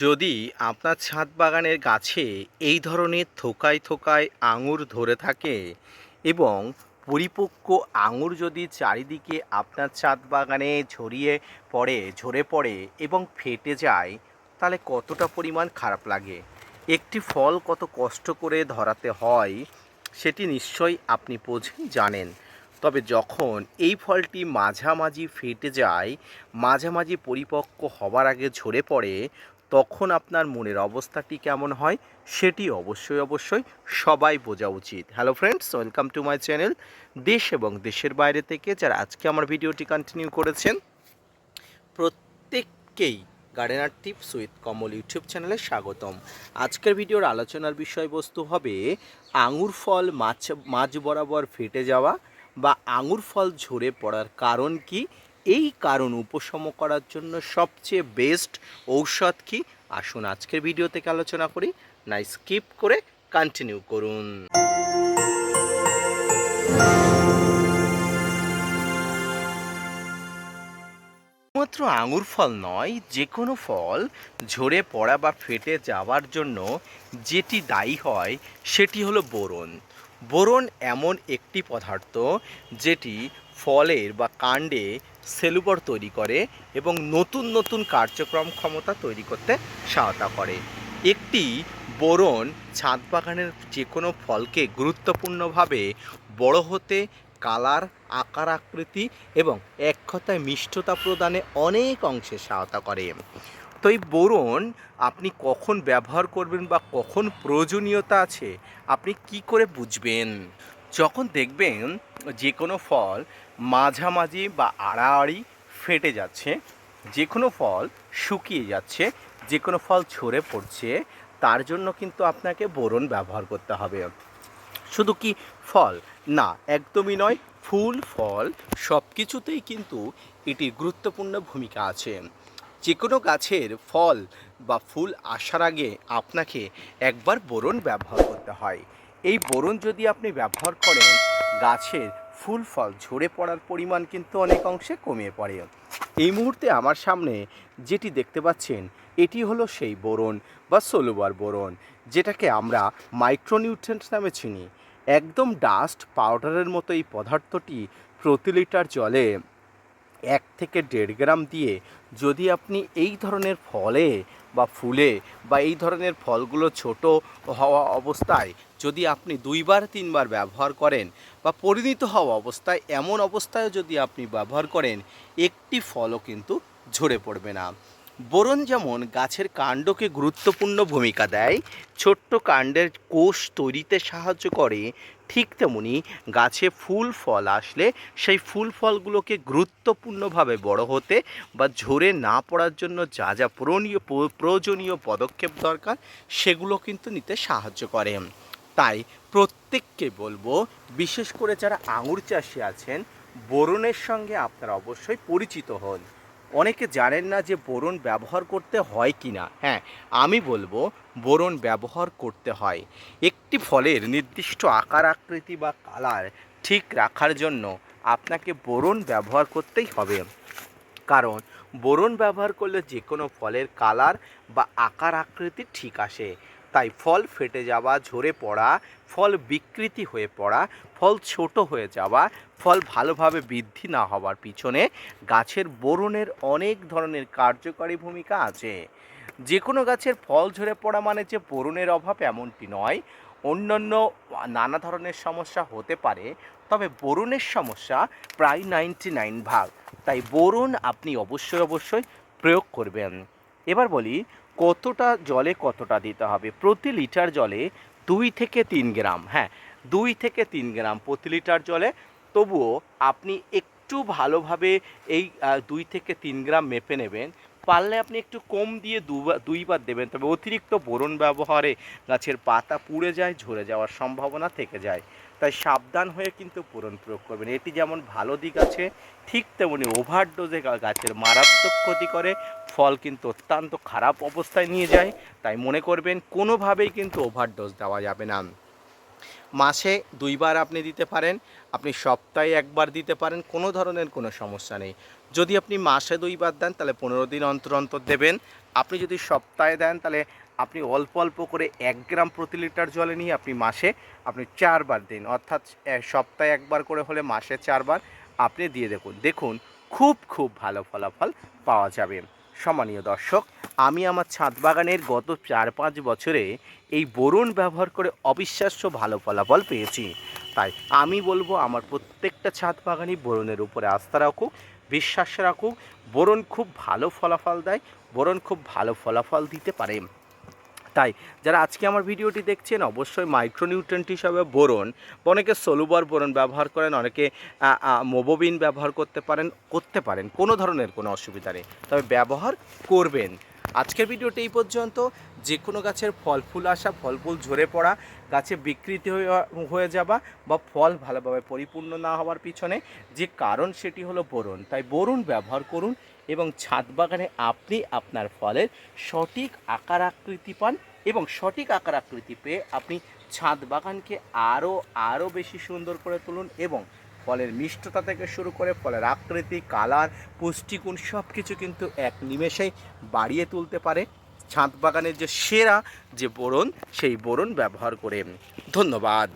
যদি আপনার ছাদ বাগানের গাছে এই ধরনের থোকায় থোকায় আঙুর ধরে থাকে এবং পরিপক্ক আঙুর যদি চারিদিকে আপনার ছাদ বাগানে ঝরে পড়ে এবং ফেটে যায়, তাহলে কতটা পরিমাণ খারাপ লাগে। একটি ফল কত কষ্ট করে ধরাতে হয় সেটি নিশ্চয়ই আপনি জানেন। তবে যখন এই ফলটি মাঝামাঝি ফেটে যায়, মাঝামাঝি পরিপক্ক হবার আগে ঝরে পড়ে, তখন আপনার মনের অবস্থাটি কেমন হয় সেটি অবশ্যই সবাই বোঝা উচিত। Hello friends, welcome to my channel. দেশ এবং দেশের বাইরে থেকে যারা আজকে আমার ভিডিওটি কন্টিনিউ করেছেন, প্রত্যেককেই gardener tips with Kamal YouTube চ্যানেলে স্বাগতম। আজকের ভিডিওর আলোচনার বিষয়বস্তু হবে আঙুর ফল মাঝ বরাবর ফেটে যাওয়া বা আঙুর ফল ঝরে পড়ার কারণ কি, এই কারণ উপশম করার জন্য সবচেয়ে বেস্ট ঔষধ কি। আসুন আজকের ভিডিও থেকে আলোচনা করি, না স্কিপ করে কন্টিনিউ করুন। শুধুমাত্র আঙুর ফল নয়, যে কোনো ফল ঝরে পড়া বা ফেটে যাওয়ার জন্য যেটি দায়ী হয় সেটি হলো বোরন। বোরন এমন একটি পদার্থ যেটি ফলের বা কাণ্ডে সেলুলোজ তৈরি করে এবং নতুন নতুন কার্যক্রম ক্ষমতা তৈরি করতে সহায়তা করে। একটি বোরন ছাদ বাগানের যে কোনো ফলকে গুরুত্বপূর্ণভাবে বড় হতে, কালার, আকার আকৃতি এবং এক কথায় মিষ্টতা প্রদানে অনেক অংশে সহায়তা করে। তো এই বোরন আপনি কখন ব্যবহার করবেন বা কখন প্রয়োজনীয়তা আছে আপনি কি করে বুঝবেন? যখন দেখবেন যে কোনো ফল মাঝামাঝি বা আড়াআড়ি ফেটে যাচ্ছে, যে কোনো ফল শুকিয়ে যাচ্ছে, যে কোনো ফল ঝরে পড়ছে, তার জন্য কিন্তু আপনাকে বোরন ব্যবহার করতে হবে। শুধু কি ফল না, একদমই নয়, ফুল ফল সব কিছুতেই কিন্তু এটির গুরুত্বপূর্ণ ভূমিকা আছে। যে কোনো গাছের ফল বা ফুল আসার আগে আপনাকে একবার বোরন ব্যবহার করতে হয়। এই বোরন যদি আপনি ব্যবহার করেন, গাছের ফুল ফল ঝরে পড়ার পরিমাণ কিন্তু অনেক অংশে কমিয়ে পড়ে। এই মুহূর্তে আমার সামনে যেটি দেখতে পাচ্ছেন, এটি হলো সেই বোরন বা সোলুবার বোরন, যেটাকে আমরা মাইক্রোনিউট্রিয়েন্টস নামে চিনি। একদম ডাস্ট পাউডারের মতো এই পদার্থটি প্রতি লিটার জলে 1 থেকে 1.5 গ্রাম দিয়ে যদি আপনি এই ধরনের ফলে বা ফুলে বা এই ধরনের ফলগুলো ছোট হওয়া অবস্থায় যদি আপনি 2-3 বার ব্যবহার করেন বা পরিণত হওয়া অবস্থায়, এমন অবস্থায় যদি আপনি ব্যবহার করেন, একটি ফলও কিন্তু ঝরে পড়বে না। বোরন যেমন গাছের কাণ্ডকে গুরুত্বপূর্ণ ভূমিকা দেয়, ছোট্ট কাণ্ডের কোষ তৈরিতে সাহায্য করে, ঠিক তেমনি গাছে ফুল ফল আসলে সেই ফুল ফলগুলোকে গুরুত্বপূর্ণভাবে বড় হতে বা ঝরে না পড়ার জন্য যা যা প্রয়োজনীয় পদক্ষেপ দরকার সেগুলো কিন্তু নিতে সাহায্য করে। তাই প্রত্যেককে বলবো, বিশেষ করে যারা আঙুর চাষি আছেন, বোরনের সঙ্গে আপনারা অবশ্যই পরিচিত হন। অনেকে জানেন না যে বোরন ব্যবহার করতে হয় কি না। হ্যাঁ, আমি বলবো বোরন ব্যবহার করতে হয়। একটি ফলের নির্দিষ্ট আকার আকৃতি বা কালার ঠিক রাখার জন্য আপনাকে বোরন ব্যবহার করতেই হবে। কারণ বোরন ব্যবহার করলে যে কোনো ফলের কালার বা আকার আকৃতি ঠিক আসে। তাই ফল ফেটে যাওয়া, ঝরে পড়া, ফল বিকৃতি হয়ে পড়া, ফল ছোট হয়ে যাওয়া, ফল ভালোভাবে বৃদ্ধি না হওয়ার পিছনে গাছের বোরনের অনেক ধরনের কার্যকারী ভূমিকা আছে। যে কোনো গাছের ফল ঝরে পড়া মানে যে বোরনের অভাব এমনটি নয়, অন্যান্য নানা ধরনের সমস্যা হতে পারে, তবে বোরনের সমস্যা প্রায় 99 ভাগ। তাই বোরন আপনি অবশ্যই প্রয়োগ করবেন। এবার বলি কতটা জলে কতটা দিতে হবে। প্রতি লিটার জলে 2 থেকে 3 গ্রাম, হ্যাঁ 2 থেকে 3 গ্রাম প্রতি লিটার জলে। তবুও আপনি একটু ভালোভাবে এই 2 থেকে 3 গ্রাম মেপে নেবেন। পারলে আপনি একটু কম দিয়ে দুইবার দেবেন, তবে অতিরিক্ত বোরন ব্যবহারে গাছের পাতা পুড়ে যায়, ঝরে যাওয়ার সম্ভাবনা থেকে যায়। তাই সাবধান হয়ে কিন্তু বোরন প্রয়োগ করবেন। এটি যেমন ভালো দিক আছে, ঠিক তেমনি ওভারডোজে গাছের মারাত্মক ক্ষতি করে, ফল কিন্তু অত্যন্ত খারাপ অবস্থায় নিয়ে যায়। তাই মনে করবেন কোনোভাবেই কিন্তু ওভারডোজ দেওয়া যাবে না। মাসে 2 বার আপনি দিতে পারেন, আপনি সপ্তাহে 1 বার দিতে পারেন, কোনো ধরনের কোনো সমস্যা নেই। যদি আপনি মাসে 2 বার দেন তাহলে 15 দিন অন্তর অন্তর দেবেন। আপনি যদি সপ্তাহে দেন তাহলে আপনি অল্প অল্প করে 1 গ্রাম প্রতি লিটার জলে নিয়ে আপনি মাসে আপনি 4 বার দিন, অর্থাৎ সপ্তাহে 1 বার করে হলে মাসে 4 বার আপনি দিয়ে দেখুন, দেখুন খুব খুব ভালো ফলাফল পাওয়া যাবে। সম্মানীয় দর্শক, আমি আমার ছাদ বাগানের গত 4-5 বছরে এই বোরন ব্যবহার করে অবিশ্বাস্য ভালো ফলাফল পেয়েছি। তাই আমি বলবো আমার প্রত্যেকটা ছাদ বাগানই বোরনের উপরে আস্থা রাখুক, বিশ্বাস রাখুক। বোরন খুব ভালো ফলাফল দেয়, বোরন খুব ভালো ফলাফল দিতে পারে। তাই যারা আজকে আমার ভিডিওটি দেখছেন অবশ্যই মাইক্রোনিউট্রেন্ট হিসাবে বোরন, অনেকে সলুবার বোরন ব্যবহার করেন, অনেকে মোবোবিন ব্যবহার করতে পারেন, কোনো ধরনের কোনো অসুবিধা নেই, তবে ব্যবহার করবেন। আজকের ভিডিওটি এই পর্যন্ত। যে কোনো গাছের ফল ফুল আসা, ফল ফুল ঝরে পড়া, গাছে বিকৃতি হয়ে যাওয়া বা ফল ভালোভাবে পরিপূর্ণ না হওয়ার পিছনে যে কারণ সেটি হলো বোরন। তাই বোরন ব্যবহার করুন এবং ছাদ বাগানে আপনি আপনার ফলের সঠিক আকার আকৃতি পান এবং সঠিক আকার আকৃতি পেয়ে আপনি ছাদ বাগানকে আরও বেশি সুন্দর করে তুলুন এবং ফলের মিষ্টতা থেকে শুরু করে ফলের আকৃতি, কালার, পুষ্টিগুণ সব কিছু কিন্তু এক নিমেষেই বাড়িয়ে তুলতে পারে ছাদ বাগানের যে সেরা যে বোরন, সেই বোরন ব্যবহার করে। ধন্যবাদ।